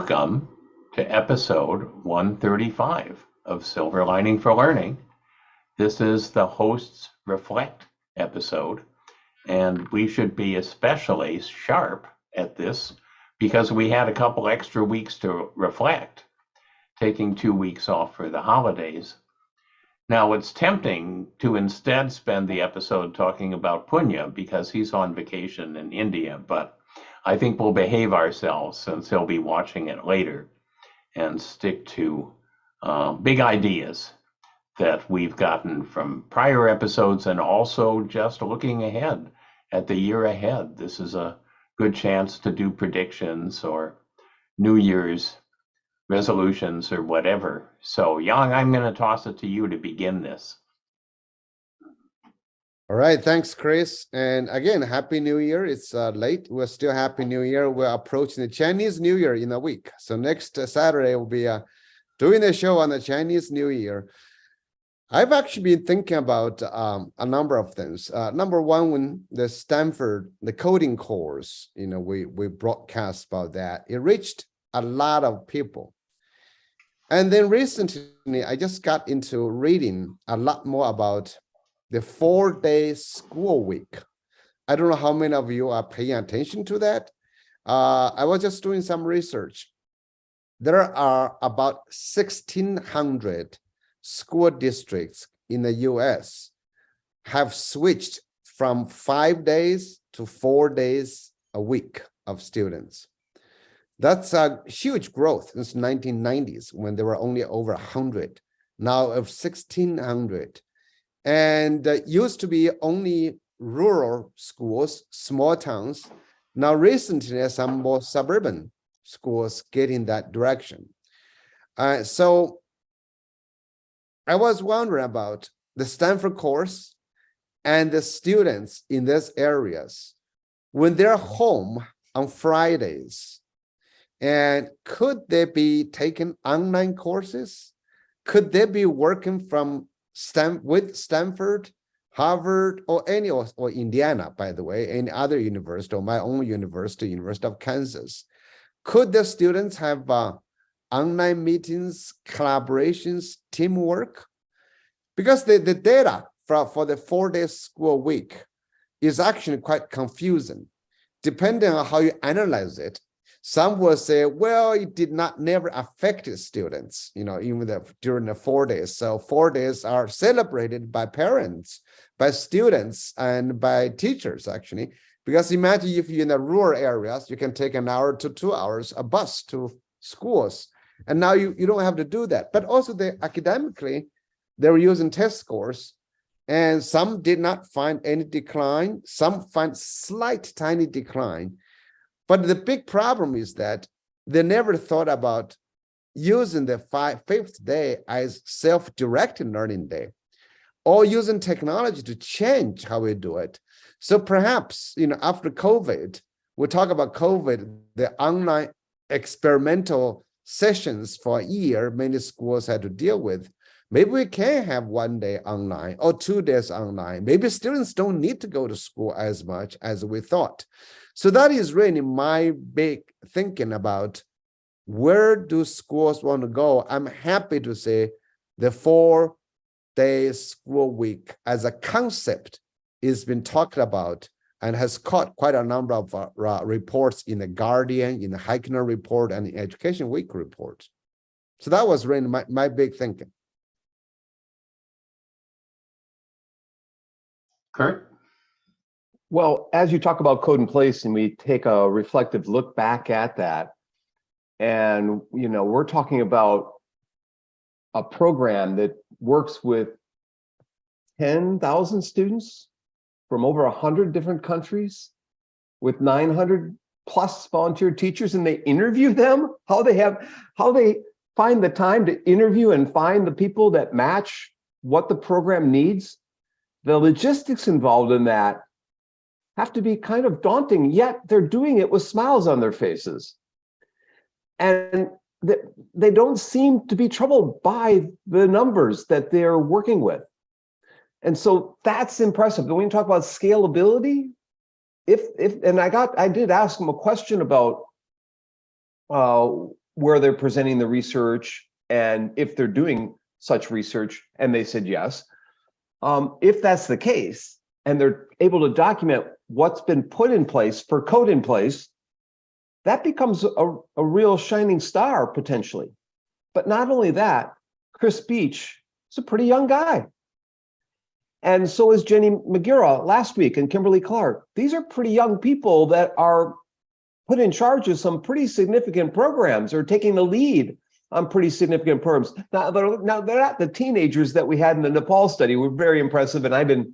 Welcome to episode 135 of Silver Lining for Learning. This is the host's Reflect episode, and we should be especially sharp at this because we had a couple extra weeks to reflect, taking 2 weeks off for the holidays. Now, it's tempting to instead spend the episode talking about Punya because he's on vacation in India, but I think we'll behave ourselves since he'll be watching it later and stick to big ideas that we've gotten from prior episodes and also just looking ahead at the year ahead. This is a good chance to do predictions or New Year's resolutions or whatever. So, Yang, I'm going to toss it to you to begin this. All right, thanks, Chris. And again, Happy New Year. It's late. We're still Happy New Year. We're approaching the Chinese New Year in a week. So next Saturday, we'll be doing the show on the Chinese New Year. I've actually been thinking about a number of things. Number one, when the Stanford, the coding course, we broadcast about that, it reached a lot of people. And then recently, I just got into reading a lot more about the 4-day school week. I don't know how many of you are paying attention to that. I was just doing some research. There are about 1,600 school districts in the US have switched from 5 days to 4 days a week of students. That's a huge growth since the 1990s when there were only over 100. Now of 1,600. And used to be only rural schools, small towns. Now recently, some more suburban schools get in that direction. So I was wondering about the Stanford course and the students in these areas when they're home on Fridays. And could they be taking online courses? Could they be working from with Stanford, Harvard, or Indiana, by the way, any other university, or my own university, University of Kansas? Could the students have online meetings, collaborations, teamwork? Because the data for the 4-day school week is actually quite confusing, depending on how you analyze it. Some will say, well, it did not never affect students, even during the 4 days. So 4 days are celebrated by parents, by students, and by teachers, actually. Because imagine if you're in the rural areas, you can take an hour to 2 hours, a bus to schools. And now you don't have to do that. But also academically, they were using test scores. And some did not find any decline. Some find slight, tiny decline. But the big problem is that they never thought about using the 5th day as self-directed learning day, or using technology to change how we do it. So perhaps, after COVID, we'll talk about COVID, the online experimental sessions for a year many schools had to deal with. Maybe we can have 1 day online or 2 days online. Maybe students don't need to go to school as much as we thought. So that is really my big thinking about where do schools want to go. I'm happy to say the 4-day school week as a concept is been talked about and has caught quite a number of reports in the Guardian, in the Heitner report, and the Education Week report. So that was really my big thinking. Kurt? Well, as you talk about code in place and we take a reflective look back at that, and we're talking about a program that works with 10,000 students from over 100 different countries with 900 plus volunteer teachers, and they interview them, how they find the time to interview and find the people that match what the program needs. The logistics involved in that have to be kind of daunting, yet they're doing it with smiles on their faces. And they don't seem to be troubled by the numbers that they're working with. And so that's impressive. When we talk about scalability, I did ask them a question about where they're presenting the research and if they're doing such research, and they said yes. If that's the case, and they're able to document what's been put in place for code in place, that becomes a real shining star potentially. But not only that, Chris Beach is a pretty young guy. And so is Jenny McGurra last week and Kimberly Clark. These are pretty young people that are put in charge of some pretty significant programs or taking the lead on pretty significant programs. Now they're not the teenagers that we had in the Nepal study. We're very impressive, and I've been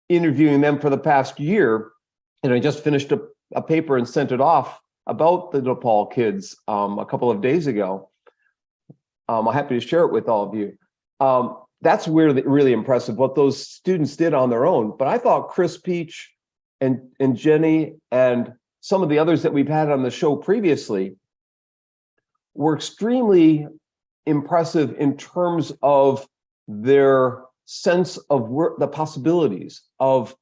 interviewing them for the past year. And I just finished a paper and sent it off about the Nepal kids a couple of days ago. I'm happy to share it with all of you. That's really impressive what those students did on their own. But I thought Chris Beach and Jenny and some of the others that we've had on the show previously were extremely impressive in terms of their sense of the possibilities, of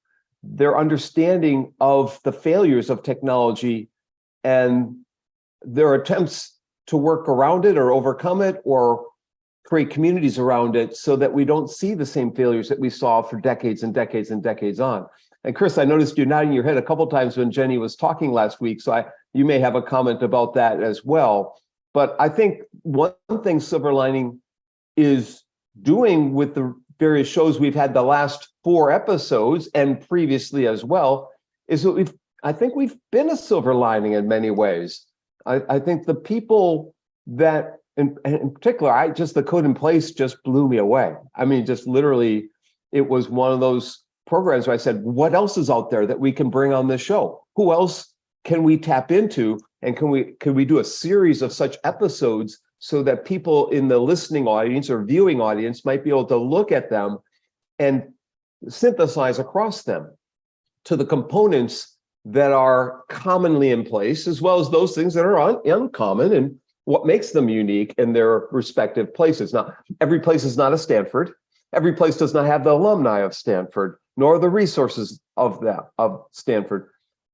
their understanding of the failures of technology and their attempts to work around it or overcome it or create communities around it so that we don't see the same failures that we saw for decades and decades and decades on. And Chris, I noticed you nodding your head a couple of times when Jenny was talking last week, so you may have a comment about that as well. But I think one thing Silver Lining is doing with the various shows we've had the last 4 episodes and previously as well is that I think we've been a silver lining in many ways. I think the people that, in particular, the code in place just blew me away. I mean, just literally, it was one of those programs where I said, what else is out there that we can bring on this show? Who else can we tap into? And can we do a series of such episodes so that people in the listening audience or viewing audience might be able to look at them and synthesize across them to the components that are commonly in place, as well as those things that are uncommon and what makes them unique in their respective places. Now, every place is not a Stanford. Every place does not have the alumni of Stanford, nor the resources of Stanford.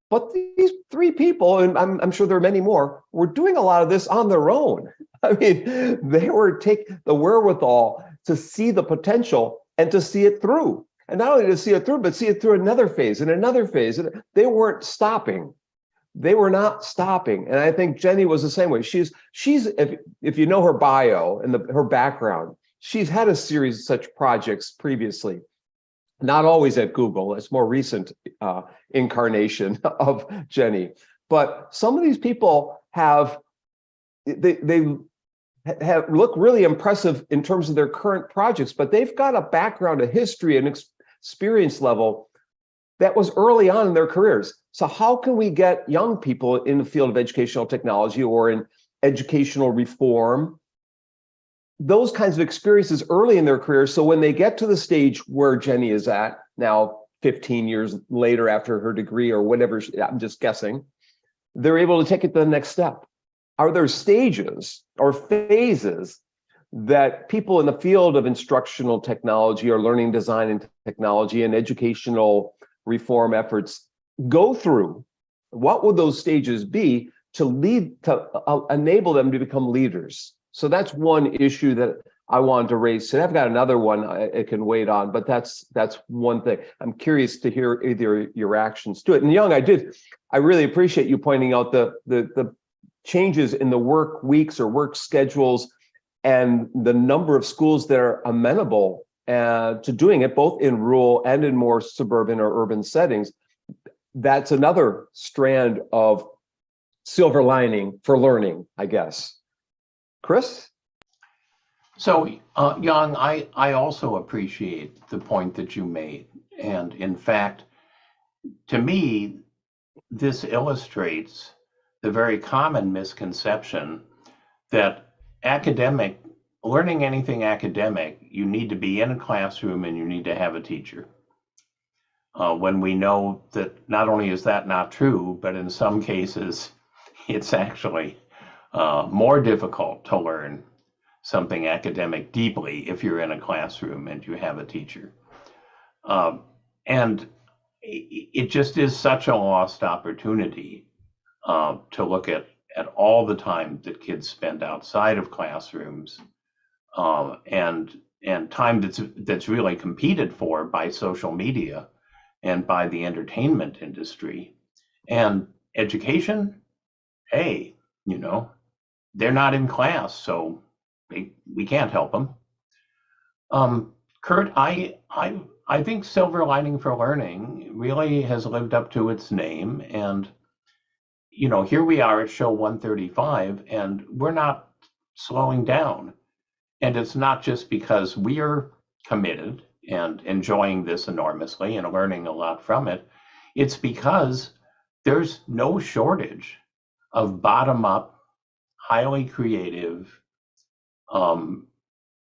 But these 3 people, and I'm sure there are many more, were doing a lot of this on their own. I mean, they were taking the wherewithal to see the potential and to see it through. And not only to see it through, but see it through another phase and another phase. And they weren't stopping. They were not stopping. And I think Jenny was the same way. She's if you know her bio and her background, she's had a series of such projects previously. Not always at Google, it's more recent incarnation of Jenny. But some of these people they look really impressive in terms of their current projects, but they've got a background, a history, and experience level that was early on in their careers. So how can we get young people in the field of educational technology or in educational reform, those kinds of experiences early in their career, so when they get to the stage where Jenny is at now, 15 years later after her degree or whatever, I'm just guessing, they're able to take it to the next step? Are there stages or phases that people in the field of instructional technology or learning design and technology and educational reform efforts go through? What would those stages be to enable them to become leaders? So that's one issue that I wanted to raise today. I've got another one I can wait on, but that's one thing. I'm curious to hear either your reactions to it. And Young, I really appreciate you pointing out the changes in the work weeks or work schedules and the number of schools that are amenable to doing it, both in rural and in more suburban or urban settings. That's another strand of silver lining for learning, I guess. Chris? So, Young, I also appreciate the point that you made. And in fact, to me, this illustrates the very common misconception that learning anything academic, you need to be in a classroom and you need to have a teacher. When we know that not only is that not true, but in some cases, it's actually more difficult to learn something academic deeply if you're in a classroom and you have a teacher. And it just is such a lost opportunity to look at at all the time that kids spend outside of classrooms, and time that's really competed for by social media and by the entertainment industry. And education, hey, they're not in class, so we can't help them. Kurt, I think Silver Lining for Learning really has lived up to its name. And, here we are at show 135, and we're not slowing down. And it's not just because we're committed and enjoying this enormously and learning a lot from it. It's because there's no shortage of bottom-up, highly creative,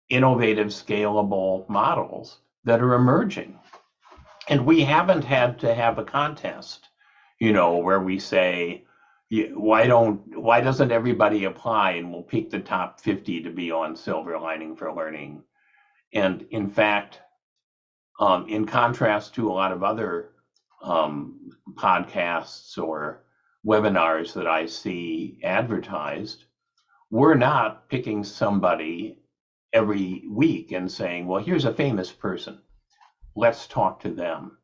innovative, scalable models that are emerging. And we haven't had to have a contest, where we say, why doesn't everybody apply and we'll pick the top 50 to be on Silver Lining for Learning. And in fact, in contrast to a lot of other podcasts or webinars that I see advertised, we're not picking somebody every week and saying, well, here's a famous person, let's talk to them.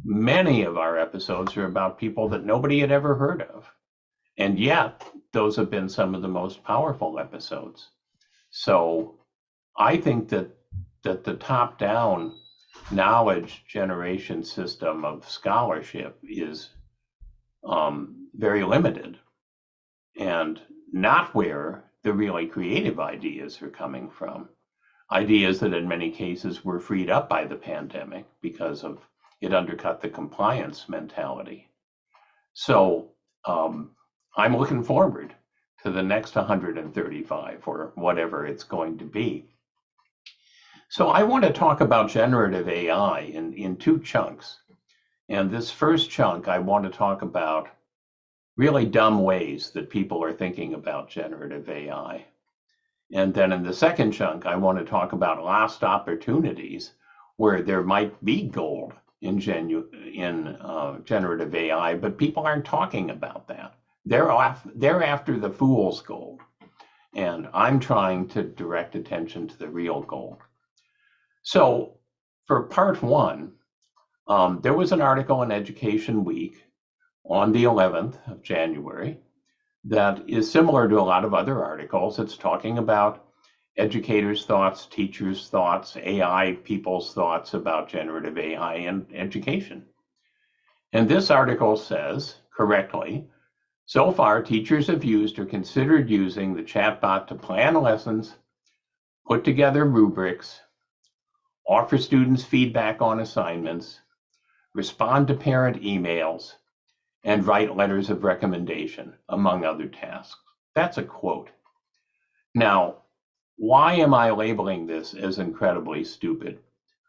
Many of our episodes are about people that nobody had ever heard of. And yet, those have been some of the most powerful episodes. So I think that the top-down knowledge generation system of scholarship is very limited and not where the really creative ideas are coming from. Ideas that in many cases were freed up by the pandemic because of it undercut the compliance mentality. So I'm looking forward to the next 135 or whatever it's going to be. So I want to talk about generative AI in two chunks. And this first chunk, I want to talk about really dumb ways that people are thinking about generative AI. And then in the second chunk, I want to talk about lost opportunities where there might be gold in generative AI, but people aren't talking about that. They're after the fool's gold. And I'm trying to direct attention to the real gold. So for part one, there was an article in Education Week on the 11th of January that is similar to a lot of other articles. It's talking about educators' thoughts, teachers' thoughts, AI people's thoughts about generative AI and education. And this article says, correctly, so far teachers have used or considered using the chatbot to plan lessons, put together rubrics, offer students feedback on assignments, respond to parent emails, and write letters of recommendation, among other tasks. That's a quote. Now, why am I labeling this as incredibly stupid?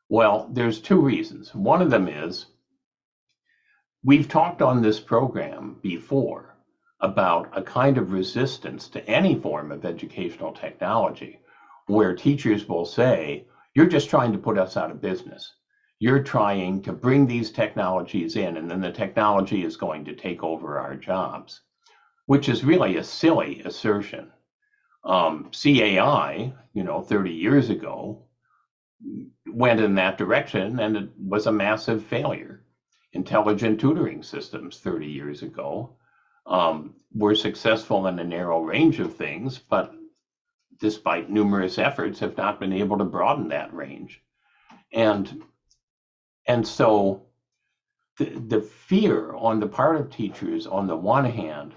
Well, there's two reasons. One of them is we've talked on this program before about a kind of resistance to any form of educational technology where teachers will say, you're just trying to put us out of business. You're trying to bring these technologies in, and then the technology is going to take over our jobs, which is really a silly assertion. CAI, 30 years ago, went in that direction, and it was a massive failure. Intelligent tutoring systems 30 years ago were successful in a narrow range of things, but despite numerous efforts, have not been able to broaden that range. And so the fear on the part of teachers, on the one hand,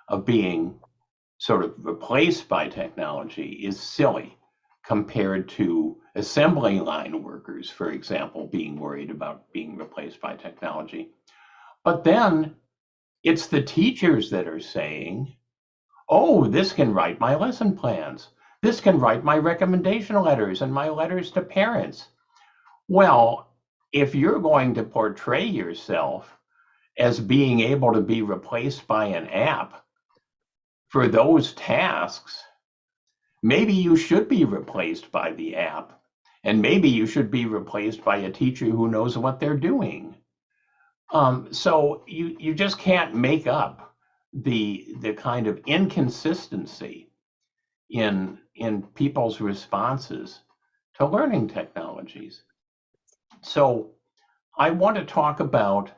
of being sort of replaced by technology is silly compared to assembly line workers, for example, being worried about being replaced by technology. But then it's the teachers that are saying, oh, this can write my lesson plans. This can write my recommendation letters and my letters to parents. Well, if you're going to portray yourself as being able to be replaced by an app for those tasks, maybe you should be replaced by the app, and maybe you should be replaced by a teacher who knows what they're doing. So you just can't make up the kind of inconsistency in people's responses to learning technologies. So I want to talk about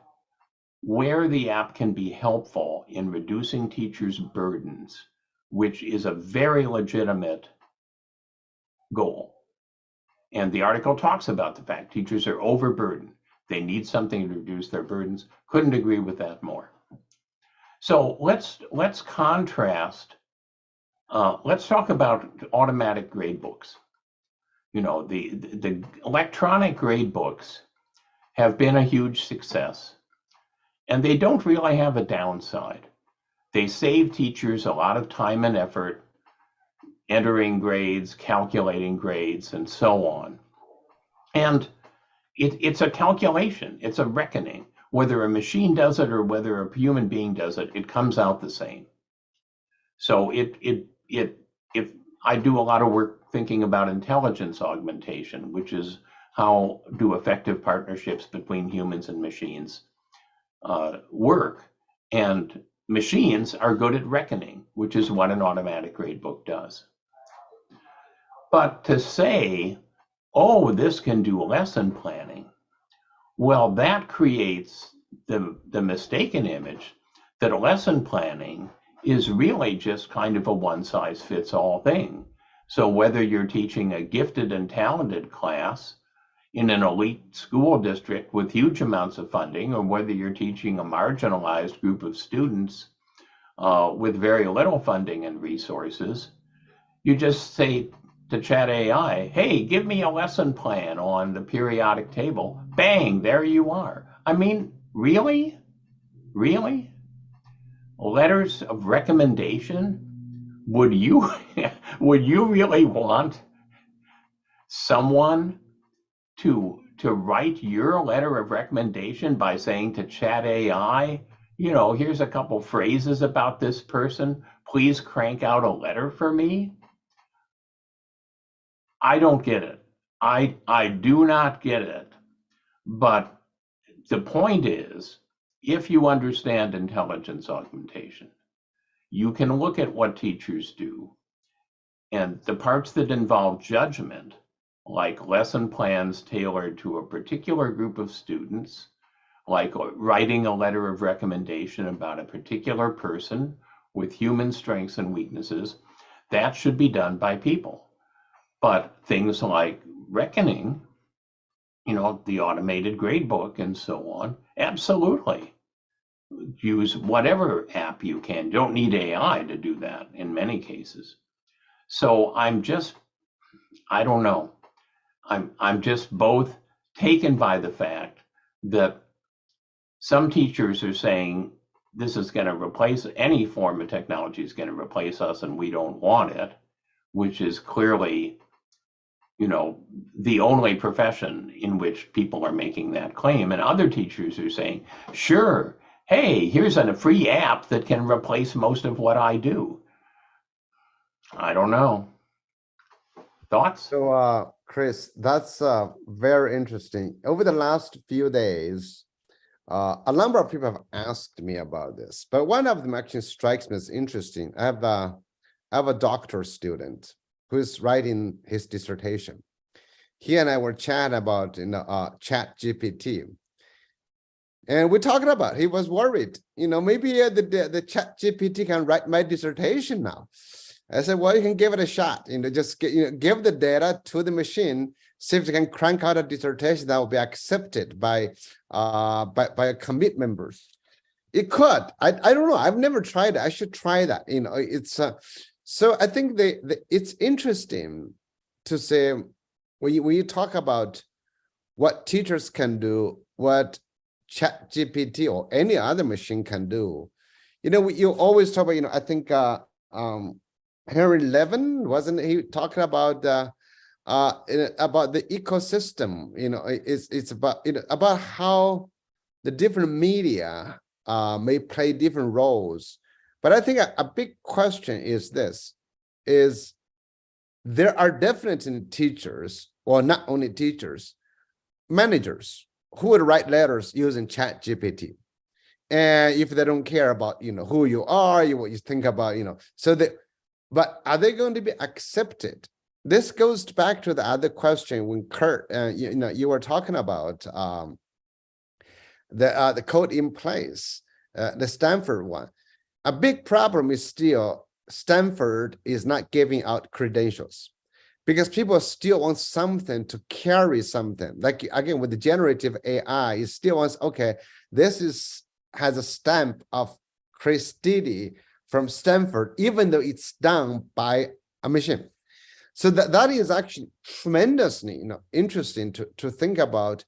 where the app can be helpful in reducing teachers' burdens, which is a very legitimate goal. And the article talks about the fact teachers are overburdened. They need something to reduce their burdens. Couldn't agree with that more. So let's contrast. Let's talk about automatic grade books. You know, the electronic grade books have been a huge success, and they don't really have a downside. They save teachers a lot of time and effort entering grades, calculating grades, and so on. And it's a calculation, it's a reckoning. Whether a machine does it or whether a human being does it, it comes out the same. So if I do a lot of work thinking about intelligence augmentation, which is how do effective partnerships between humans and machines work. And machines are good at reckoning, which is what an automatic gradebook does. But to say, oh, this can do lesson planning, well, that creates the mistaken image that a lesson planning is really just kind of a one-size-fits-all thing. So whether you're teaching a gifted and talented class in an elite school district with huge amounts of funding, or whether you're teaching a marginalized group of students with very little funding and resources, you just say to Chat AI, hey, give me a lesson plan on the periodic table. Bang, there you are. I mean, really? Really? Letters of recommendation? Would you really want someone to write your letter of recommendation by saying to Chat AI, you know, here's a couple phrases about this person, please crank out a letter for me? I don't get it. I do not get it. But the point is, if you understand intelligence augmentation, you can look at what teachers do, and the parts that involve judgment, like lesson plans tailored to a particular group of students, like writing a letter of recommendation about a particular person with human strengths and weaknesses, that should be done by people. But things like reckoning, you know, the automated gradebook and so on, absolutely. Use whatever app you can. You don't need AI to do that in many cases. So I don't know. I'm just both taken by the fact that some teachers are saying this is going to replace any form of technology is going to replace us and we don't want it, which is clearly, you know, the only profession in which people are making that claim. And other teachers are saying, sure, hey, here's a free app that can replace most of what I do. I don't know. Thoughts? So, Chris, that's very interesting. Over the last few days, a number of people have asked me about this, but one of them actually strikes me as interesting. I have a doctoral student who is writing his dissertation. He and I were chatting about Chat GPT. And we're talking about, he was worried, you know, maybe the Chat GPT can write my dissertation now. I said, well, you can give it a shot, you know, just give the data to the machine, see if it can crank out a dissertation that will be accepted by a commit members. It could. I don't know. I've never tried it. I should try that. You know, it's so I think it's interesting to say when you talk about what teachers can do, what Chat GPT or any other machine can do. You know, you always talk about, you know, I think Henry Levin, wasn't he talking about the ecosystem? You know, it's about, you know, about how the different media may play different roles. But I think a big question is this: is there are definitely teachers, or not only teachers, managers who would write letters using Chat GPT. And if they don't care about, who you are, what you think about, but are they going to be accepted? This goes back to the other question when Kurt, you were talking about the code in place, the Stanford one. A big problem is still Stanford is not giving out credentials because people still want something to carry something. Like again, with the generative AI, it still wants, okay, this has a stamp of Chris Diddy from Stanford, even though it's done by a machine. So that is actually tremendously, interesting to think about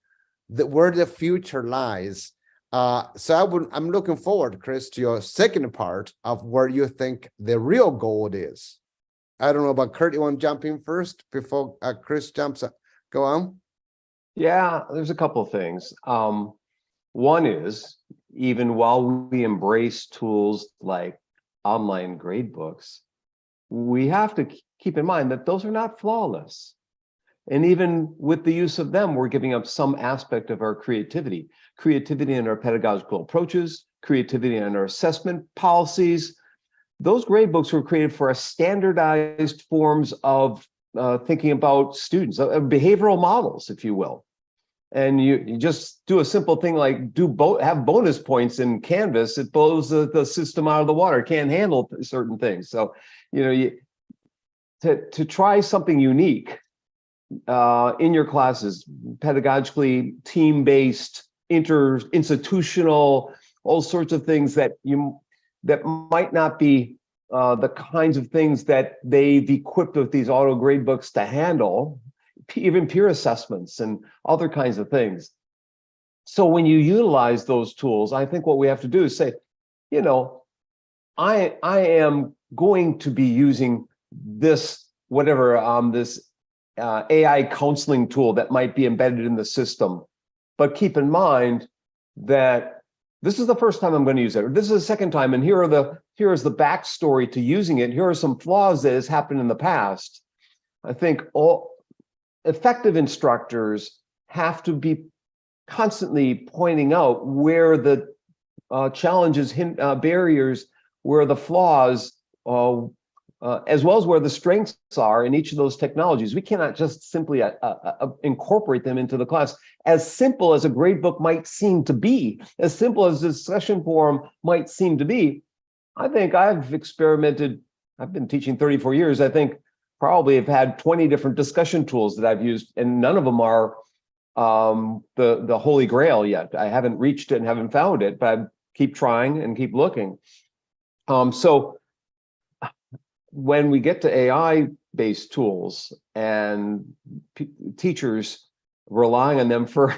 where the future lies. So I'm looking forward, Chris, to your second part of where you think the real goal is. I don't know about Kurt. You want to jump in first before Chris jumps up? Go on. Yeah, there's a couple of things. One is, even while we embrace tools like online grade books, we have to keep in mind that those are not flawless. And even with the use of them, we're giving up some aspect of our creativity in our pedagogical approaches, creativity in our assessment policies. Those grade books were created for a standardized forms of thinking about students, behavioral models, if you will. And you just do a simple thing like have bonus points in Canvas. It blows the system out of the water. It can't handle certain things. So, to try something unique in your classes, pedagogically, team-based, institutional, all sorts of things that might not be the kinds of things that they've equipped with these auto grade books to handle, even peer assessments and other kinds of things. So when you utilize those tools, I think what we have to do is say, I am going to be using this, this AI counseling tool that might be embedded in the system. But keep in mind that this is the first time I'm going to use it, or this is the second time, and here is the backstory to using it. Here are some flaws that has happened in the past. I think all effective instructors have to be constantly pointing out where the challenges, barriers, where the flaws, as well as where the strengths are in each of those technologies. We cannot just simply incorporate them into the class. As simple as a gradebook might seem to be, as simple as a discussion forum might seem to be, I think I've been teaching 34 years, I think probably have had 20 different discussion tools that I've used, and none of them are the holy grail yet. I haven't reached it and haven't found it, but I keep trying and keep looking. So when we get to AI-based tools and teachers relying on them for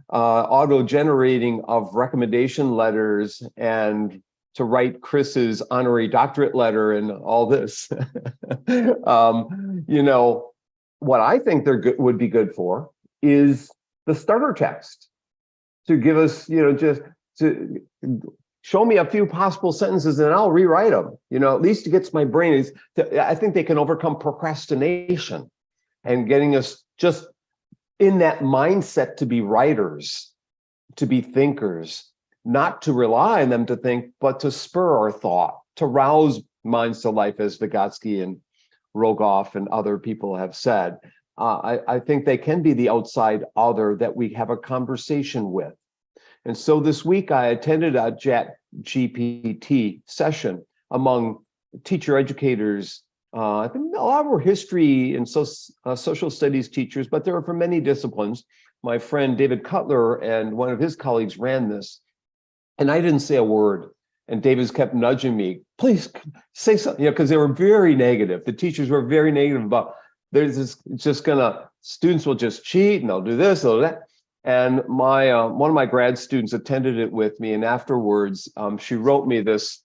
auto-generating of recommendation letters and to write Chris's honorary doctorate letter and all this, what I think would be good for is the starter text to give us, just to show me a few possible sentences and I'll rewrite them, at least it gets my brain. I think they can overcome procrastination and getting us just in that mindset to be writers, to be thinkers, not to rely on them to think, but to spur our thought, to rouse minds to life, as Vygotsky and Rogoff and other people have said. I think they can be the outside other that we have a conversation with. And so this week I attended a ChatGPT session among teacher educators. I think a lot were history and social studies teachers, but there were from many disciplines. My friend David Cutler and one of his colleagues ran this, and I didn't say a word. And David's kept nudging me, please say something, because they were very negative. The teachers were very negative about students will just cheat and they'll do this, they'll do that. And one of my grad students attended it with me, and afterwards she wrote me this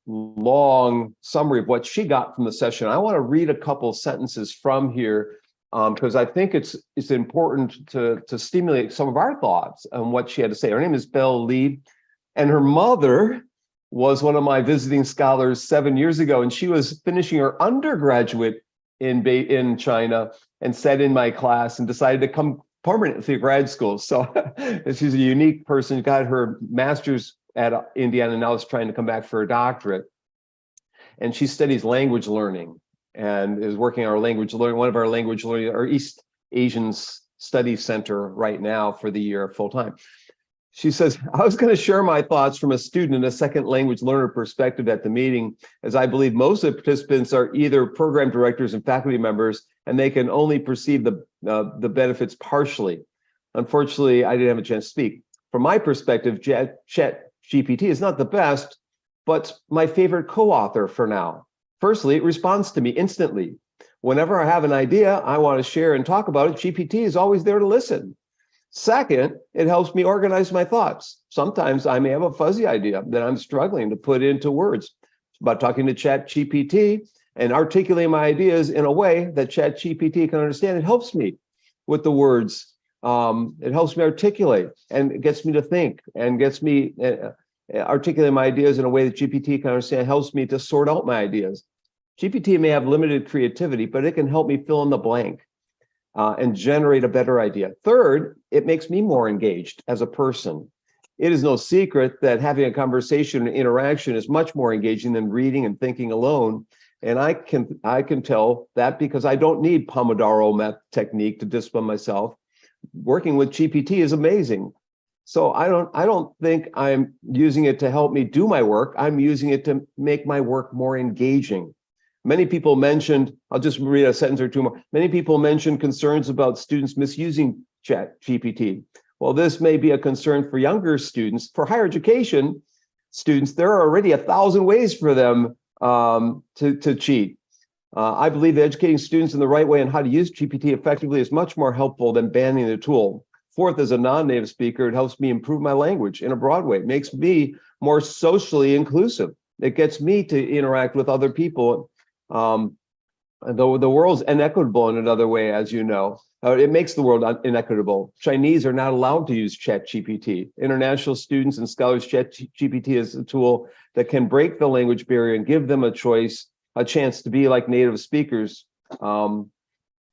long summary of what she got from the session. I want to read a couple sentences from here because I think it's important to stimulate some of our thoughts on what she had to say. Her name is Belle Lee, and her mother was one of my visiting scholars 7 years ago, and she was finishing her undergraduate in China and sat in my class and decided to come permanently to grad school. So she's a unique person, got her master's at Indiana, now is trying to come back for a doctorate. And she studies language learning and is working on our language learning, one of our language learning, our East Asian Studies Center right now for the year full time. She says, I was going to share my thoughts from a student and a second language learner perspective at the meeting, as I believe most of the participants are either program directors and faculty members, and they can only perceive the benefits partially. Unfortunately, I didn't have a chance to speak. From my perspective, ChatGPT is not the best, but my favorite co-author for now. Firstly, it responds to me instantly. Whenever I have an idea I want to share and talk about it, GPT is always there to listen. Second, it helps me organize my thoughts. Sometimes I may have a fuzzy idea that I'm struggling to put into words. By talking to ChatGPT and articulating my ideas in a way that ChatGPT can understand, it helps me with the words. It helps me articulate, and it gets me to think, and gets me articulate my ideas in a way that GPT can understand. It helps me to sort out my ideas. GPT may have limited creativity, but it can help me fill in the blank and generate a better idea. Third, it makes me more engaged as a person. It is no secret that having a conversation and interaction is much more engaging than reading and thinking alone. And I can tell that because I don't need Pomodoro technique to discipline myself. Working with GPT is amazing. So I don't think I'm using it to help me do my work. I'm using it to make my work more engaging. Many people mentioned, I'll just read a sentence or two more. Many people mentioned concerns about students misusing ChatGPT. Well, this may be a concern for younger students. For higher education students, there are already 1,000 ways for them to cheat. I believe that educating students in the right way on how to use GPT effectively is much more helpful than banning the tool. Fourth, as a non-native speaker, it helps me improve my language in a broad way. It makes me more socially inclusive. It gets me to interact with other people. Though the world's inequitable in another way, as you know, it makes the world inequitable. Chinese are not allowed to use ChatGPT. International students and scholars, ChatGPT is a tool that can break the language barrier and give them a chance to be like native speakers.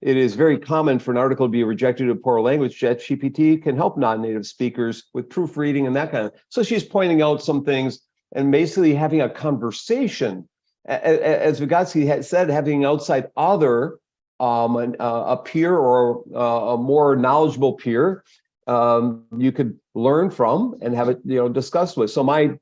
It is very common for an article to be rejected due to poor language. ChatGPT can help non-native speakers with proofreading and that kind of. So she's pointing out some things and basically having a conversation. As Vygotsky had said, having an outside other, a peer or a more knowledgeable peer, you could learn from and have it, discussed with. So my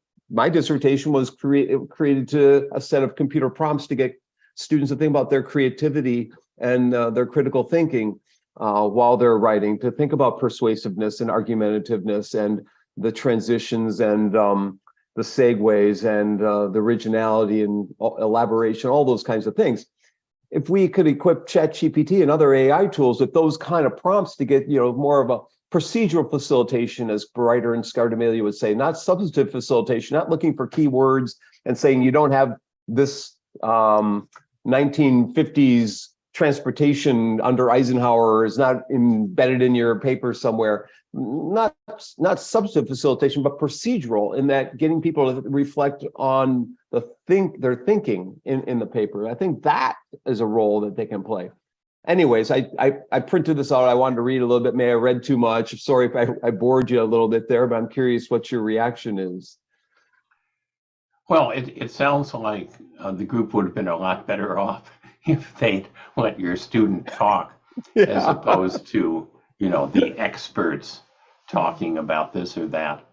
dissertation was created to a set of computer prompts to get students to think about their creativity and their critical thinking while they're writing, to think about persuasiveness and argumentativeness and the transitions and the segues and the originality and elaboration, all those kinds of things. If we could equip ChatGPT and other AI tools with those kind of prompts to get, more of a procedural facilitation, as Breiter and Scardamelia would say, not substantive facilitation, not looking for keywords and saying you don't have this 1950s transportation under Eisenhower is not embedded in your paper somewhere. Not substantive facilitation, but procedural, in that getting people to reflect on their thinking in the paper. I think that is a role that they can play. Anyways, I printed this out. I wanted to read a little bit. May I read too much? Sorry if I bored you a little bit there, but I'm curious what your reaction is. Well, it sounds like the group would have been a lot better off if they'd let your student talk, as opposed to, the experts talking about this or that.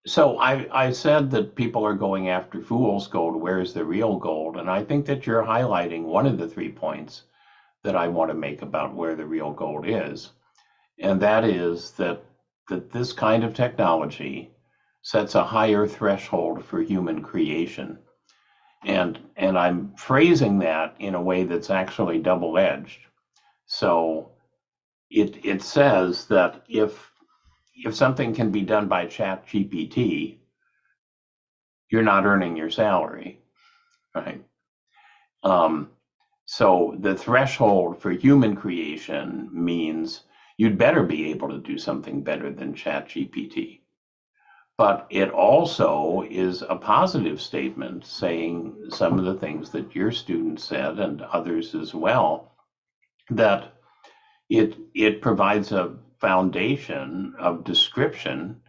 So I said that people are going after fool's gold. Where's the real gold? And I think that you're highlighting one of the 3 points that I want to make about where the real gold is. And that is that this kind of technology sets a higher threshold for human creation. And I'm phrasing that in a way that's actually double-edged. So it says that if something can be done by ChatGPT, you're not earning your salary, right? So the threshold for human creation means you'd better be able to do something better than ChatGPT. But it also is a positive statement saying some of the things that your student said and others as well, that it provides a foundation of description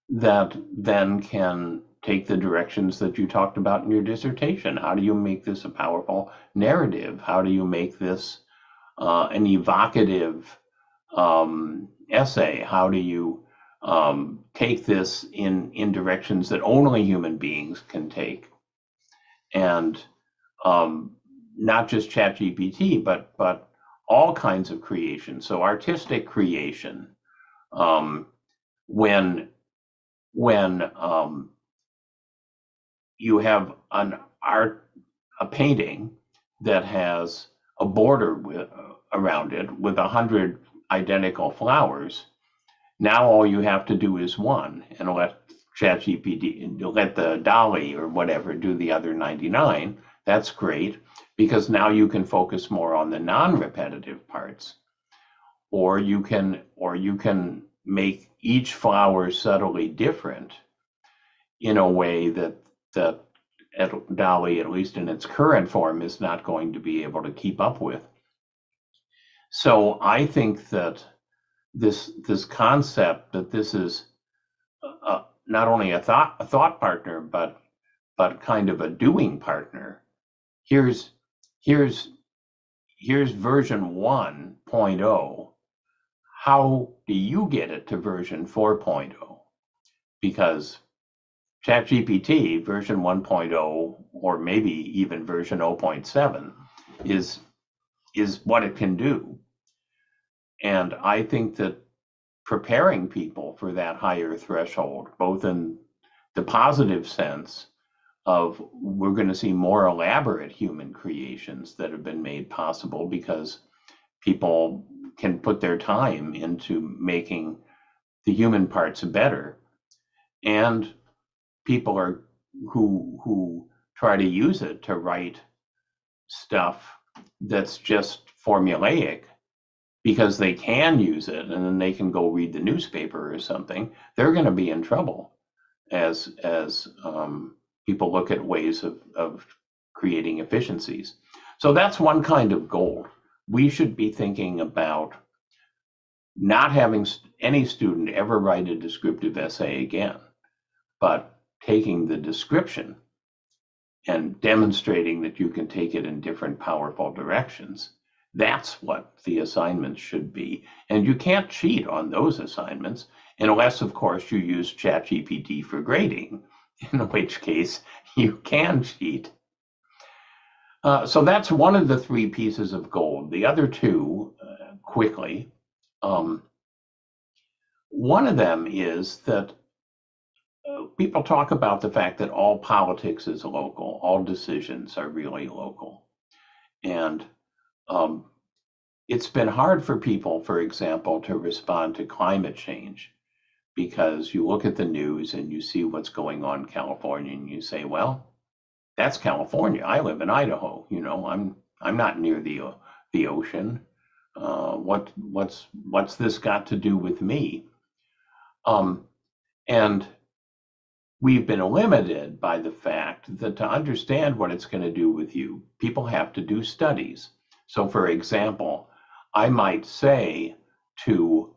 that then can take the directions that you talked about in your dissertation. How do you make this a powerful narrative? How do you make this an evocative essay? How do you take this in directions that only human beings can take? And not just ChatGPT, but all kinds of creation. So artistic creation, when you have a painting that has a border around it with 100 identical flowers, now all you have to do is one, and let ChatGPT, let the DALL-E or whatever do the other 99. That's great, because now you can focus more on the non-repetitive parts. Or you can make each flower subtly different in a way that DALL-E, at least in its current form, is not going to be able to keep up with. So I think that this concept that this is not only a thought partner, but kind of a doing partner. Here's version 1.0. How do you get it to version 4.0? Because ChatGPT version 1.0, or maybe even version 0.7, is what it can do. And I think that preparing people for that higher threshold, both in the positive sense of we're going to see more elaborate human creations that have been made possible because people can put their time into making the human parts better, and people are who try to use it to write stuff that's just formulaic because they can use it and then they can go read the newspaper or something, they're going to be in trouble as people look at ways of creating efficiencies. So that's one kind of goal. We should be thinking about not having any student ever write a descriptive essay again, but taking the description and demonstrating that you can take it in different powerful directions. That's what the assignments should be. And you can't cheat on those assignments unless, of course, you use ChatGPT for grading, in which case you can cheat. So that's one of the 3 pieces of gold. The other 2, quickly, one of them is that people talk about the fact that all politics is local, all decisions are really local. And it's been hard for people, for example, to respond to climate change because you look at the news and you see what's going on in California and you say, well, that's California. I live in Idaho. You know, I'm not near the ocean. What's this got to do with me? And we've been limited by the fact that to understand what it's going to do with you, people have to do studies. So, for example, I might say to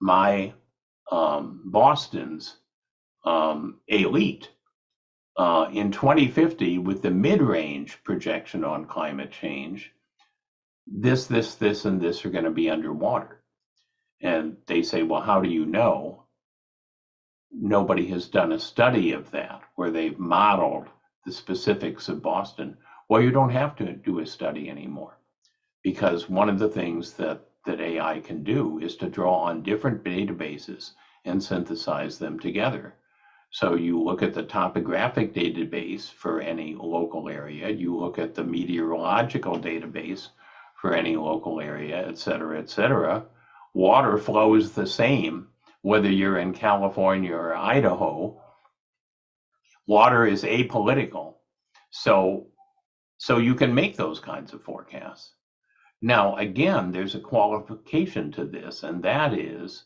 my Boston's elite, in 2050, with the mid-range projection on climate change, this, and this are going to be underwater. And they say, well, how do you know? Nobody has done a study of that where they've modeled the specifics of Boston. Well, you don't have to do a study anymore, because one of the things that AI can do is to draw on different databases and synthesize them together. So you look at the topographic database for any local area, you look at the meteorological database for any local area, et cetera, et cetera. Water flows the same whether you're in California or Idaho. Water is apolitical. So you can make those kinds of forecasts. Now, again, there's a qualification to this, and that is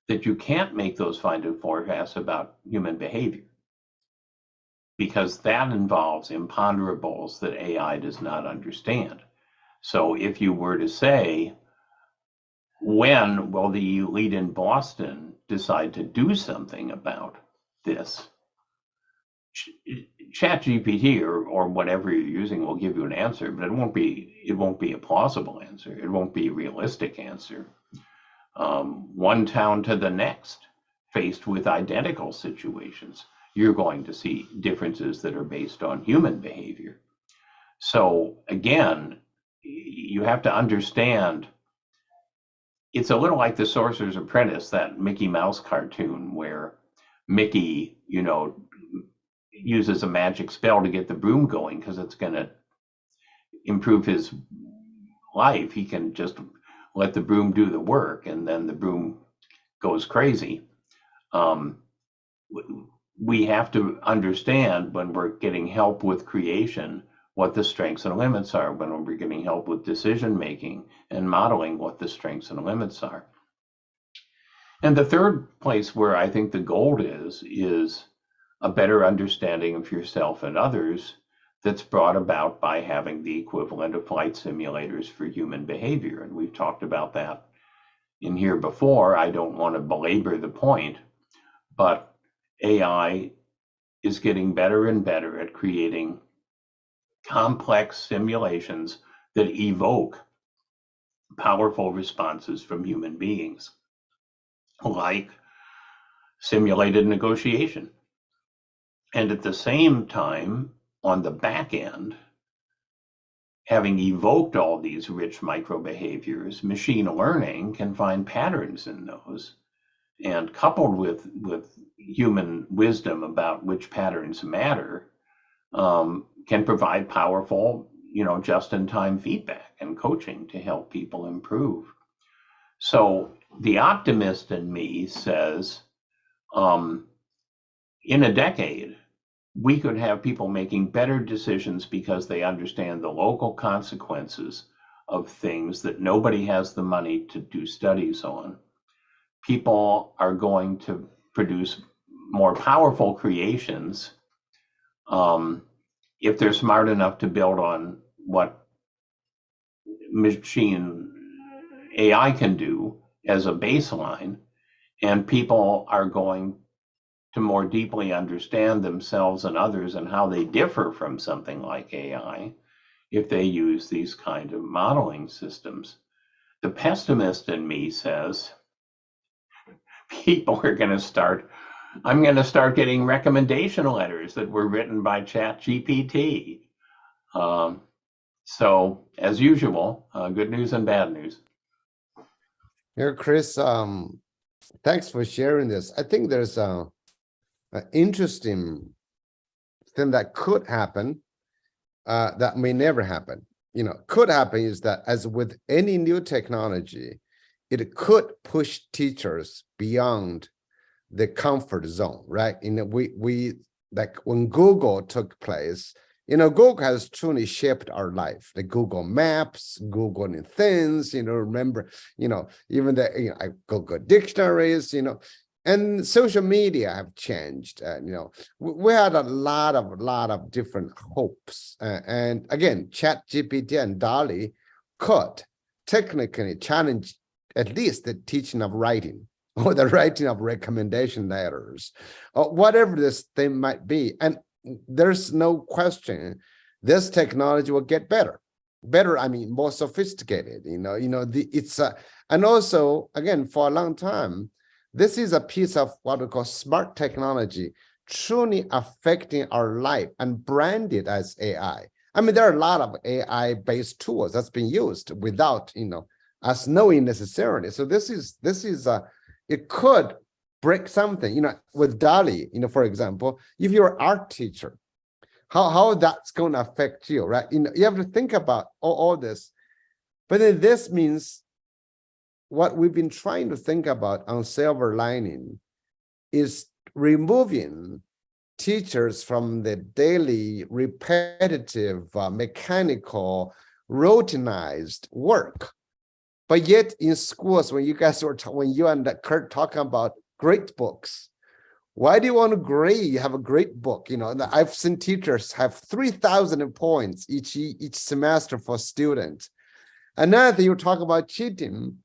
that you can't make those kind of forecasts about human behavior, because that involves imponderables that AI does not understand. So if you were to say, when will the elite in Boston decide to do something about this, ChatGPT or whatever you're using will give you an answer, but it won't be a plausible answer. It won't be a realistic answer. One town to the next, faced with identical situations, you're going to see differences that are based on human behavior. So again, you have to understand, it's a little like the Sorcerer's Apprentice, that Mickey Mouse cartoon where Mickey, uses a magic spell to get the broom going because it's going to improve his life. He can just let the broom do the work, and then the broom goes crazy. We have to understand when we're getting help with creation what the strengths and limits are, when we're getting help with decision making and modeling what the strengths and limits are. And the third place where I think the gold is a better understanding of yourself and others that's brought about by having the equivalent of flight simulators for human behavior. And we've talked about that in here before. I don't want to belabor the point, but AI is getting better and better at creating complex simulations that evoke powerful responses from human beings, like simulated negotiation. And at the same time, on the back end, having evoked all these rich micro behaviors, machine learning can find patterns in those, and coupled with human wisdom about which patterns matter, can provide powerful, just-in-time feedback and coaching to help people improve. So the optimist in me says, in a decade, we could have people making better decisions because they understand the local consequences of things that nobody has the money to do studies on. People are going to produce more powerful creations if they're smart enough to build on what machine AI can do as a baseline, and people are going to more deeply understand themselves and others and how they differ from something like AI if they use these kind of modeling systems. The pessimist in me says people are going to start, I'm going to start getting recommendation letters that were written by ChatGPT. So as usual, good news and bad news. Here, Chris, thanks for sharing this. I think there's an interesting thing that could happen that may never happen. Could happen is that, as with any new technology, it could push teachers beyond the comfort zone, right? We like when Google took place, Google has truly shaped our life. The Google Maps, Google Things, remember, even the Google dictionaries, and social media have changed. We had a lot of different hopes. And again, ChatGPT and DALL-E could technically challenge at least the teaching of writing or the writing of recommendation letters, or whatever this thing might be. And there's no question this technology will get better. I mean, more sophisticated, and also, again, for a long time, this is a piece of what we call smart technology, truly affecting our life and branded as AI. I mean, there are a lot of AI-based tools that's been used without, us knowing necessarily. So this is it could break something, with DALL-E, for example, if you're an art teacher, how that's going to affect you, right? You have to think about all this. But then this means what we've been trying to think about on Silver Lining is removing teachers from the daily repetitive, mechanical, routinized work. But yet in schools, when you and Kurt talking about great books, why do you want to grade? You have a great book. I've seen teachers have 3,000 points each semester for students. Another thing, you talk about cheating.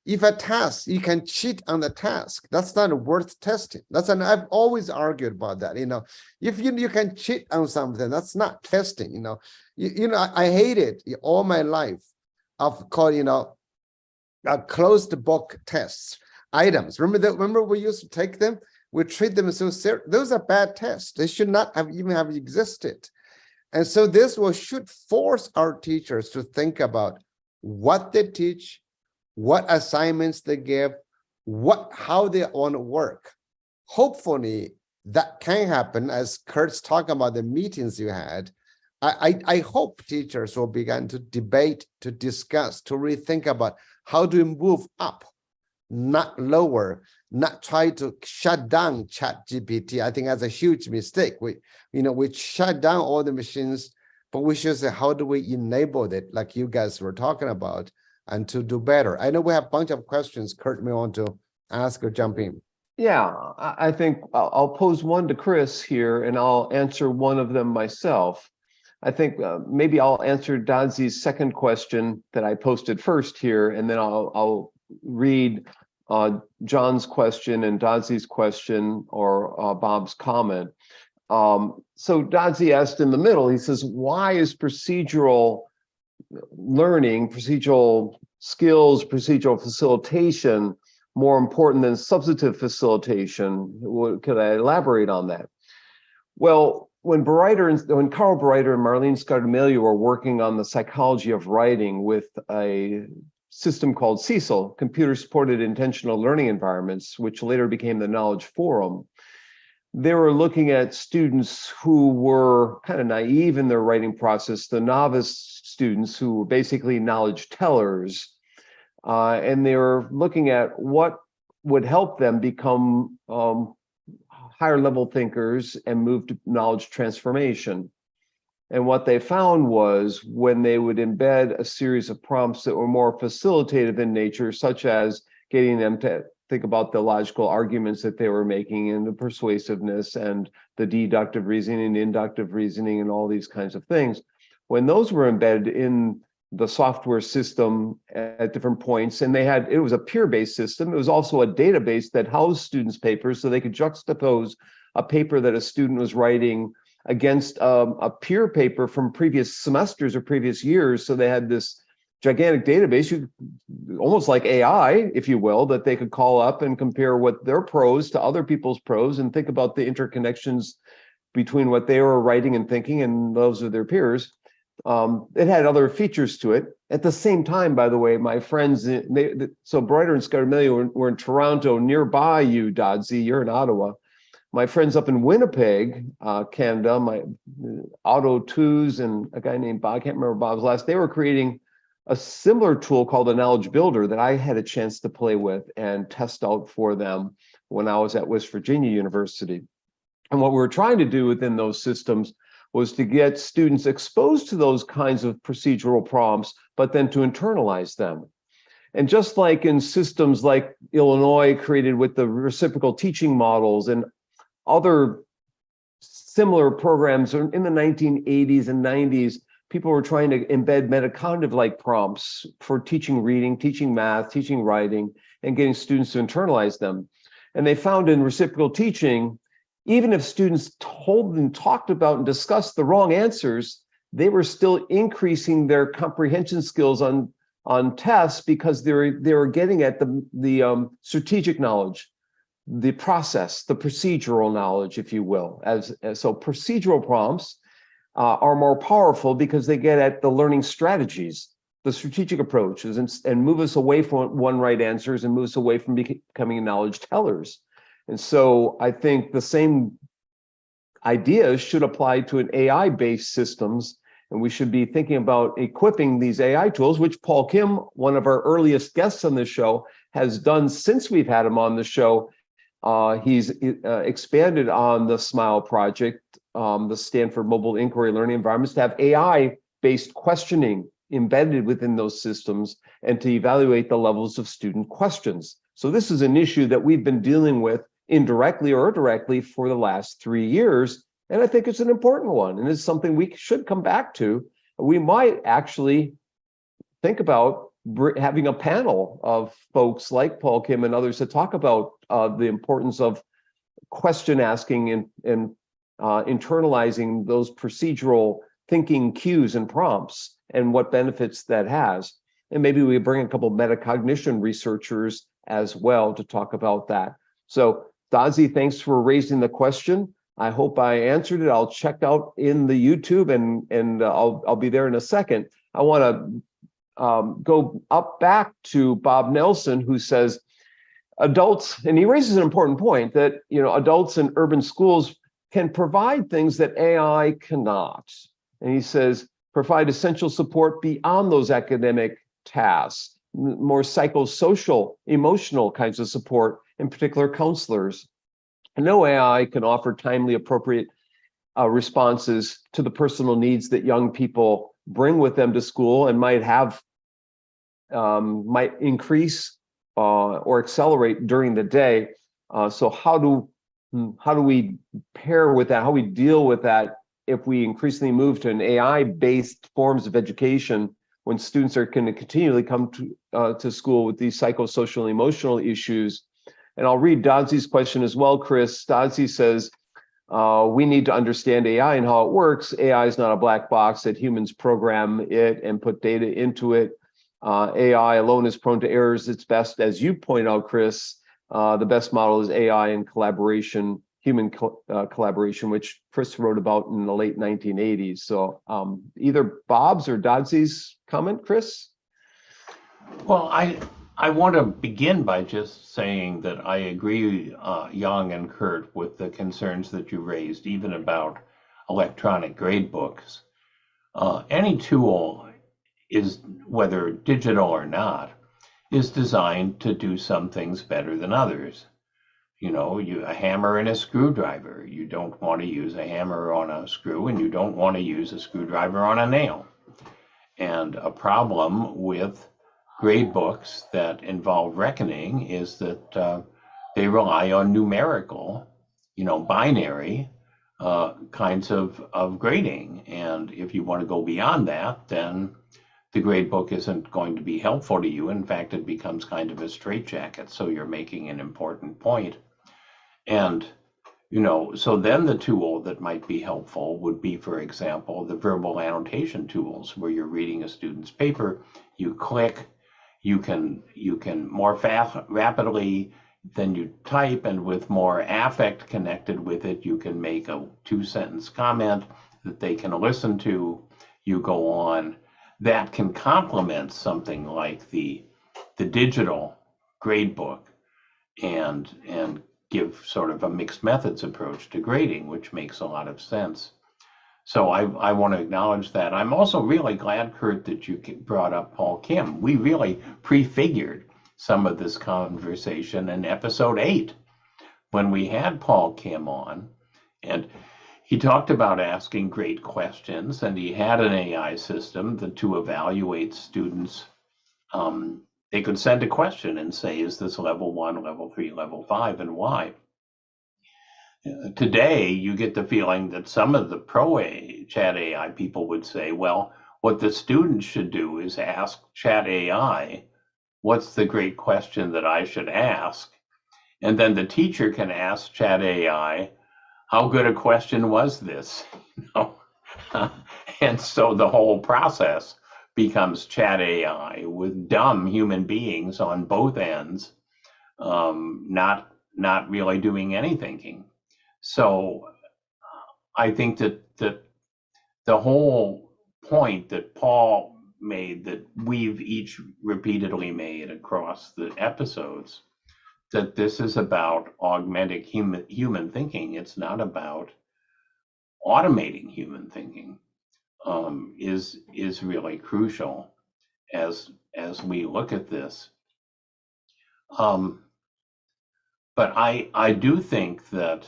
if a task, you can cheat on the task, that's not worth testing. I've always argued about that. If you can cheat on something, that's not testing. I hate it all my life. I've called, closed book tests, items. Remember we used to take them? We treat them so serious. Those are bad tests. They should not have even have existed. And so this should force our teachers to think about what they teach, what assignments they give, how they want to work. Hopefully that can happen, as Kurt's talking about the meetings you had. I hope teachers will begin to debate, to discuss, to rethink about how do we move up, not lower, not try to shut down ChatGPT. I think that's a huge mistake. We shut down all the machines, but we should say, how do we enable it, like you guys were talking about, and to do better? I know we have a bunch of questions. Kurt may want to ask or jump in. Yeah, I think I'll pose one to Chris here, and I'll answer one of them myself. I think maybe I'll answer Dadzi's second question that I posted first here, and then I'll read John's question and Dadzi's question, or Bob's comment. So Dadzi asked in the middle, he says, why is procedural learning, procedural skills, procedural facilitation more important than substantive facilitation? Could I elaborate on that? Well, when Carl Bereiter and Marlene Scardamelio were working on the psychology of writing with a system called CISL, Computer Supported Intentional Learning Environments, which later became the Knowledge Forum, they were looking at students who were kind of naive in their writing process, the novice students who were basically knowledge tellers, and they were looking at what would help them become higher level thinkers and move to knowledge transformation. And what they found was when they would embed a series of prompts that were more facilitative in nature, such as getting them to think about the logical arguments that they were making and the persuasiveness and the deductive reasoning, inductive reasoning, and all these kinds of things, when those were embedded in the software system at different points, and it was a peer-based system. It was also a database that housed students' papers, so they could juxtapose a paper that a student was writing against a peer paper from previous semesters or previous years. So they had this gigantic database, almost like AI, if you will, that they could call up and compare what their prose to other people's prose and think about the interconnections between what they were writing and thinking and those of their peers. It had other features to it. At the same time, by the way, my friends, so Bereiter and Scardamelio were in Toronto, nearby you, Dadzi, you're in Ottawa. My friends up in Winnipeg, Canada, my Auto Twos and a guy named Bob, I can't remember Bob's last, they were creating a similar tool called a Knowledge Builder that I had a chance to play with and test out for them when I was at West Virginia University. And what we were trying to do within those systems was to get students exposed to those kinds of procedural prompts, but then to internalize them. And just like in systems like Illinois created with the reciprocal teaching models and other similar programs in the 1980s and 90s, people were trying to embed metacognitive-like prompts for teaching reading, teaching math, teaching writing, and getting students to internalize them. And they found in reciprocal teaching, even if students told and talked about and discussed the wrong answers, they were still increasing their comprehension skills on tests because they were getting at the strategic knowledge, the process, the procedural knowledge, if you will. So procedural prompts are more powerful because they get at the learning strategies, the strategic approaches, and move us away from one right answers and move us away from becoming knowledge tellers. And so I think the same ideas should apply to an AI-based systems, and we should be thinking about equipping these AI tools, which Paul Kim, one of our earliest guests on this show, has done since we've had him on the show. He's expanded on the SMILE project, the Stanford Mobile Inquiry Learning Environments, to have AI-based questioning embedded within those systems and to evaluate the levels of student questions. So this is an issue that we've been dealing with indirectly or directly for the last 3 years. And I think it's an important one. And it's something we should come back to. We might actually think about having a panel of folks like Paul Kim and others to talk about the importance of question asking and internalizing those procedural thinking cues and prompts and what benefits that has. And maybe we bring a couple of metacognition researchers as well to talk about that. So Dazi, thanks for raising the question. I hope I answered it. I'll check out in the YouTube and I'll be there in a second. I want to go up back to Bob Nelson, who says adults, and he raises an important point that adults in urban schools can provide things that AI cannot. And he says provide essential support beyond those academic tasks, more psychosocial, emotional kinds of support, in particular counselors. And no AI can offer timely, appropriate responses to the personal needs that young people bring with them to school and might increase or accelerate during the day. So how do we pair with that? How we deal with that if we increasingly move to an AI-based forms of education when students are going to continually come to school with these psychosocial, emotional issues? And I'll read Dazi's question as well, Chris. Dazi says, we need to understand AI and how it works. AI is not a black box that humans program it and put data into it. AI alone is prone to errors. It's best, as you point out, Chris, the best model is AI and collaboration, human collaboration, which Chris wrote about in the late 1980s. So either Bob's or Dazi's comment, Chris? Well, I want to begin by just saying that I agree, Yang and Kurt, with the concerns that you raised, even about electronic grade books. Any tool is, whether digital or not, is designed to do some things better than others. A hammer and a screwdriver. You don't want to use a hammer on a screw, and you don't want to use a screwdriver on a nail. And a problem with grade books that involve reckoning is that they rely on numerical, binary kinds of grading. And if you want to go beyond that, then the grade book isn't going to be helpful to you. In fact, it becomes kind of a straitjacket. So you're making an important point. And, so then the tool that might be helpful would be, for example, the verbal annotation tools, where you're reading a student's paper, you click, you can more rapidly than you type, and with more affect connected with it, you can make a 2-sentence comment that they can listen to. You go on. That can complement something like the digital grade book and give sort of a mixed methods approach to grading, which makes a lot of sense. So I want to acknowledge that. I'm also really glad, Kurt, that you brought up Paul Kim. We really prefigured some of this conversation in episode 8 when we had Paul Kim on, and he talked about asking great questions, and he had an AI system to evaluate students. They could send a question and say, is this level 1, level 3, level 5, and why? Today, you get the feeling that some of the chat AI people would say, well, what the students should do is ask chat AI, what's the great question that I should ask? And then the teacher can ask chat AI, how good a question was this? And so the whole process becomes chat AI with dumb human beings on both ends, not really doing any thinking. So I think that the whole point that Paul made, that we've each repeatedly made across the episodes, that this is about augmenting human thinking. It's not about automating human thinking, is really crucial as we look at this. But I do think that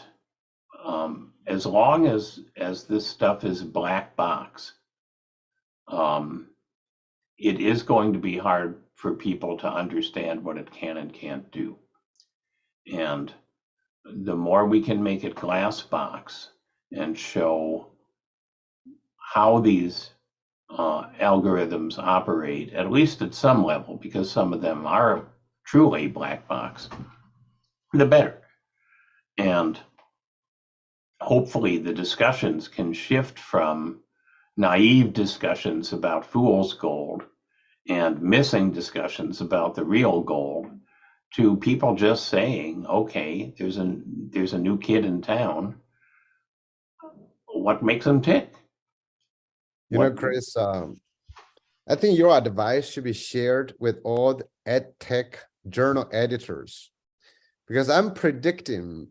as long as this stuff is black box, it is going to be hard for people to understand what it can and can't do. And the more we can make it glass box and show how these algorithms operate, at least at some level, because some of them are truly black box, the better. And hopefully the discussions can shift from naive discussions about fool's gold and missing discussions about the real gold to people just saying, okay, there's a new kid in town. What makes him tick? You know, What- Chris, I think your advice should be shared with all the ed tech journal editors, because I'm predicting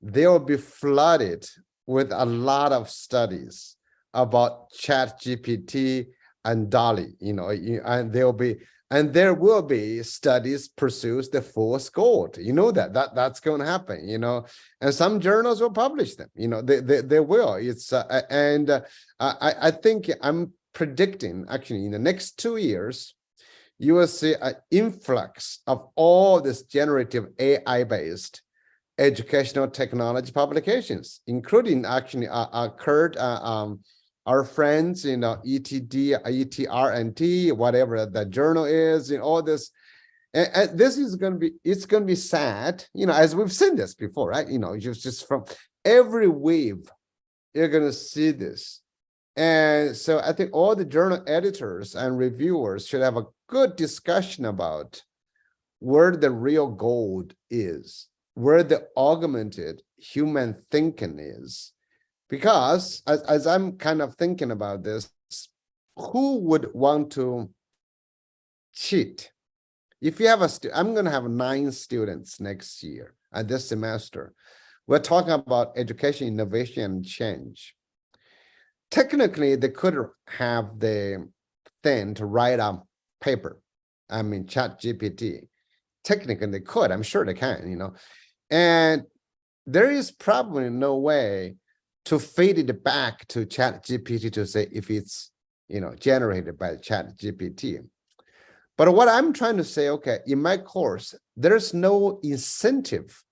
they'll be flooded with a lot of studies about Chat GPT and Dolly, and there will be studies pursues the fool's gold. You know that's going to happen, and some journals will publish them, they will. It's I think I'm predicting actually in the next 2 years, you will see an influx of all this generative AI based educational technology publications, including actually Kurt, our friends, ETD, ETR&T, whatever the journal is, all this. And this is going to be, it's going to be sad, as we've seen this before, right? Just from every wave, you're going to see this. And so I think all the journal editors and reviewers should have a good discussion about where the real gold is, where the augmented human thinking is. Because as I'm kind of thinking about this, who would want to cheat? If you have I'm going to have 9 students next year and this semester. We're talking about education, innovation, and change. Technically, they could have the thing to write a paper. I mean, Chat GPT. Technically, they could. I'm sure they can, And there is probably no way to feed it back to Chat GPT to say if it's, generated by Chat GPT. But what I'm trying to say, okay, in my course, there's no incentive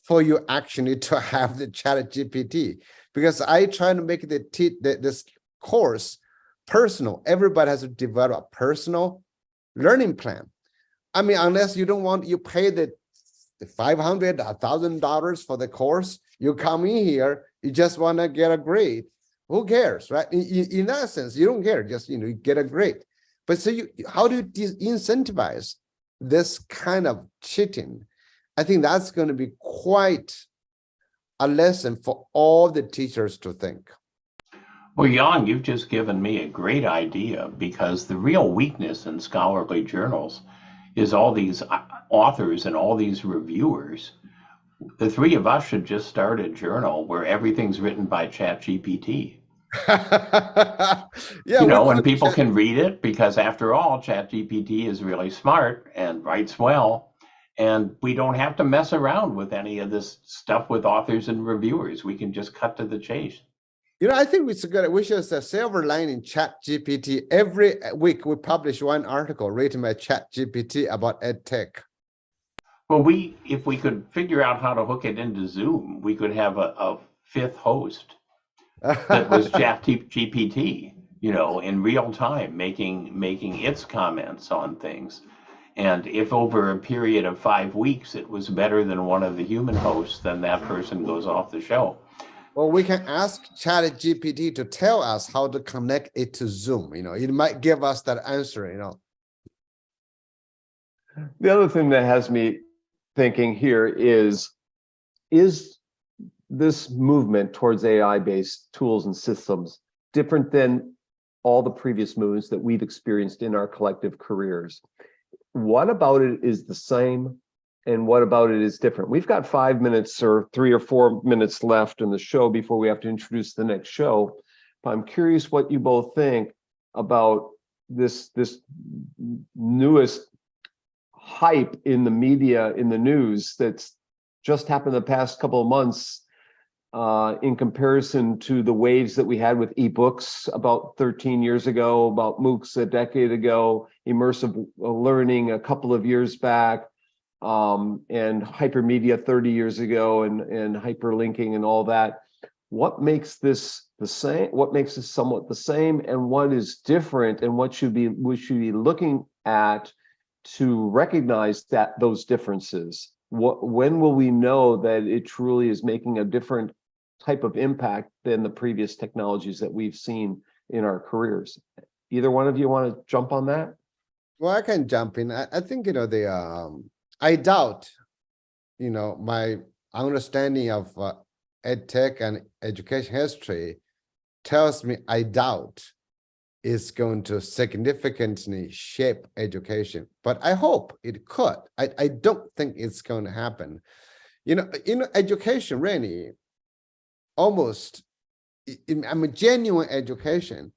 for you actually to have the Chat GPT, because I try to make this course personal. Everybody has to develop a personal learning plan. I mean, unless you don't want, you pay the $500, $1,000 for the course, you come in here, you just want to get a grade. Who cares, right? In that sense, you don't care, just, you get a grade. But so how do you incentivize this kind of cheating? I think that's going to be quite a lesson for all the teachers to think. Well, Yang, you've just given me a great idea, because the real weakness in scholarly journals is all these authors and all these reviewers. The 3 of us should just start a journal where everything's written by ChatGPT. Yeah, and people can read it, because after all, ChatGPT is really smart and writes well. And we don't have to mess around with any of this stuff with authors and reviewers. We can just cut to the chase. I think it's good. We should say silver lining ChatGPT. Every week we publish one article written by ChatGPT about EdTech. Well, if we could figure out how to hook it into Zoom, we could have a 5th host that was ChatGPT, in real time, making its comments on things. And if over a period of 5 weeks it was better than one of the human hosts, then that person goes off the show. Well, we can ask ChatGPT to tell us how to connect it to Zoom. It might give us that answer. The other thing that has me thinking here is this movement towards AI-based tools and systems different than all the previous moves that we've experienced in our collective careers? What about it is the same, and what about it is different? We've got 5 minutes or 3 or 4 minutes left in the show before we have to introduce the next show. But I'm curious what you both think about this newest hype in the media, in the news, that's just happened the past couple of months, in comparison to the waves that we had with ebooks about 13 years ago, about MOOCs a decade ago, immersive learning a couple of years back, and hypermedia 30 years ago, and hyperlinking and all that. What makes this the same, what makes us somewhat the same, and what is different, and what we should be looking at to recognize that those differences? When will we know that it truly is making a different type of impact than the previous technologies that we've seen in our careers? Either one of you want to jump on that? Well, I can jump in. I think, I doubt, my understanding of ed tech and education history tells me I doubt it's going to significantly shape education, but I hope it could. I don't think it's going to happen. Education really almost, genuine education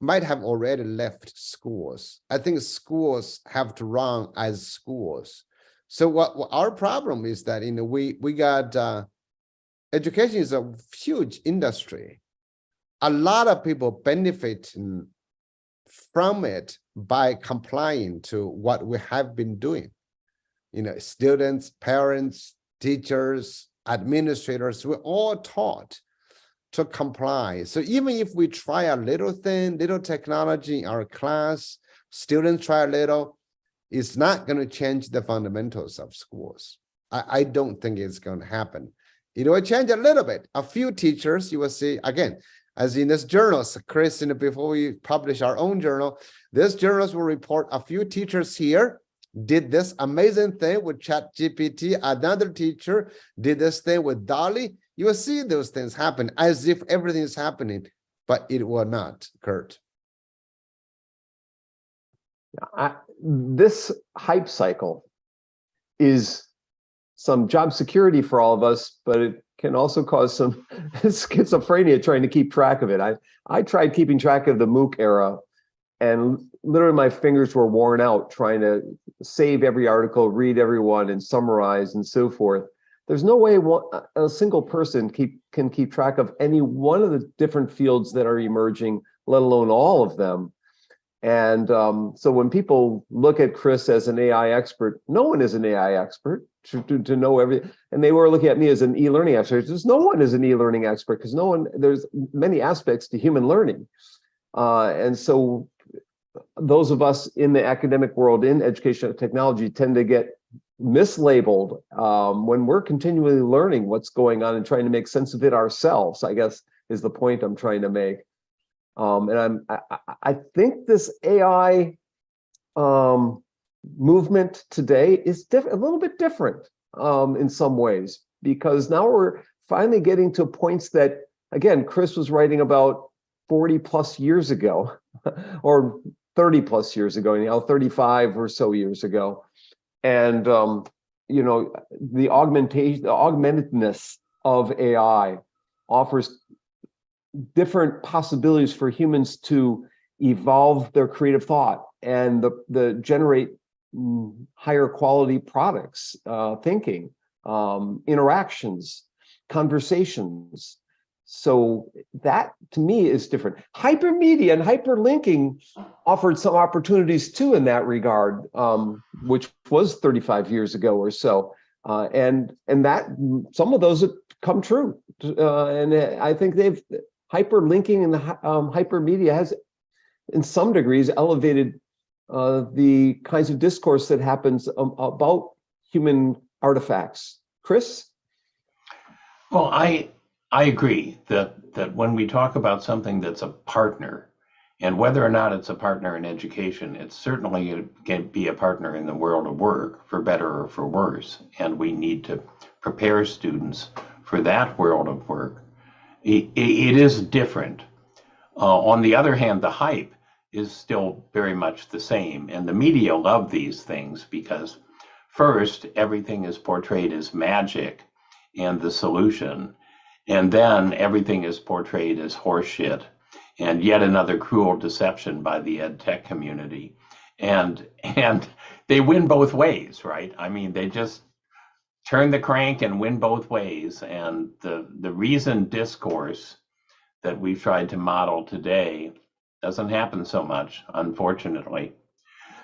might have already left schools. I think schools have to run as schools. So what our problem is that, we got, education is a huge industry. A lot of people benefit from it by complying to what we have been doing. Students, parents, teachers, administrators, we're all taught to comply. So even if we try a little technology in our class, students try a little, it's not going to change the fundamentals of schools. I don't think it's going to happen. It will change a little bit. A few teachers, you will see, again, as in this journals, Chris, before we publish our own journal, this journals will report a few teachers here did this amazing thing with ChatGPT. Another teacher did this thing with DALL-E. You will see those things happen as if everything is happening, but it will not, Kurt. This hype cycle is some job security for all of us, but it can also cause some schizophrenia trying to keep track of it. I tried keeping track of the MOOC era, and literally my fingers were worn out trying to save every article, read every one, and summarize and so forth. There's no way a single person can keep track of any one of the different fields that are emerging, let alone all of them. And so when people look at Chris as an AI expert, no one is an AI expert to know everything. And they were looking at me as an e-learning expert. There's no one is an e-learning expert because there's many aspects to human learning. And so those of us in the academic world, in education and technology, tend to get mislabeled when we're continually learning what's going on and trying to make sense of it ourselves, I guess, is the point I'm trying to make. And I think this AI movement today is a little bit different in some ways, because now we're finally getting to points that, again, Chris was writing about 40 plus years ago, or 30 plus years ago, 35 or so years ago. And, the augmentedness of AI offers different possibilities for humans to evolve their creative thought and the generate higher quality products, thinking, interactions, conversations. So that to me is different. Hypermedia and hyperlinking offered some opportunities too in that regard, which was 35 years ago or so. And that some of those have come true. And I think hyperlinking and the hypermedia has, in some degrees, elevated the kinds of discourse that happens about human artifacts. Chris? Well, I agree that when we talk about something that's a partner, and whether or not it's a partner in education, it's certainly can be a partner in the world of work, for better or for worse. And we need to prepare students for that world of work. It is different. On the other hand, the hype is still very much the same. And the media love these things because, first, everything is portrayed as magic and the solution. And then everything is portrayed as horseshit and yet another cruel deception by the ed tech community. And they win both ways, right? I mean, they just turn the crank and win both ways. And the reasoned discourse that we've tried to model today doesn't happen so much, unfortunately.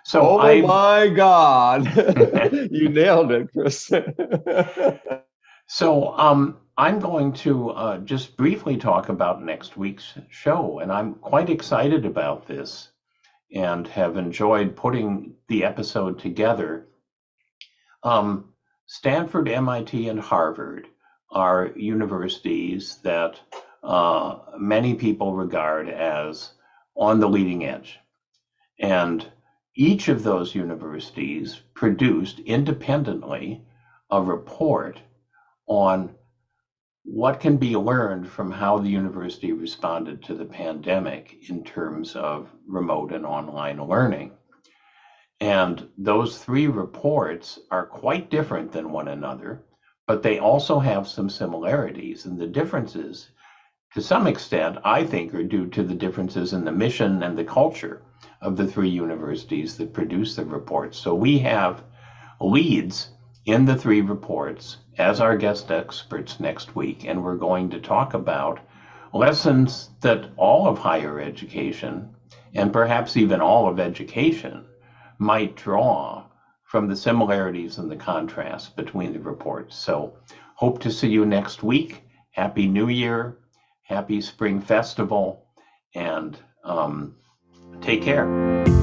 So my God, you nailed it, Chris. So I'm going to just briefly talk about next week's show, and I'm quite excited about this and have enjoyed putting the episode together. Stanford, MIT, and Harvard are universities that many people regard as on the leading edge. And each of those universities produced independently a report on what can be learned from how the university responded to the pandemic in terms of remote and online learning. And those three reports are quite different than one another, but they also have some similarities. And the differences, to some extent, I think, are due to the differences in the mission and the culture of the three universities that produce the reports. So we have leads in the three reports as our guest experts next week, and we're going to talk about lessons that all of higher education, and perhaps even all of education, might draw from the similarities and the contrasts between the reports. So hope to see you next week. Happy New Year, happy Spring Festival, and take care.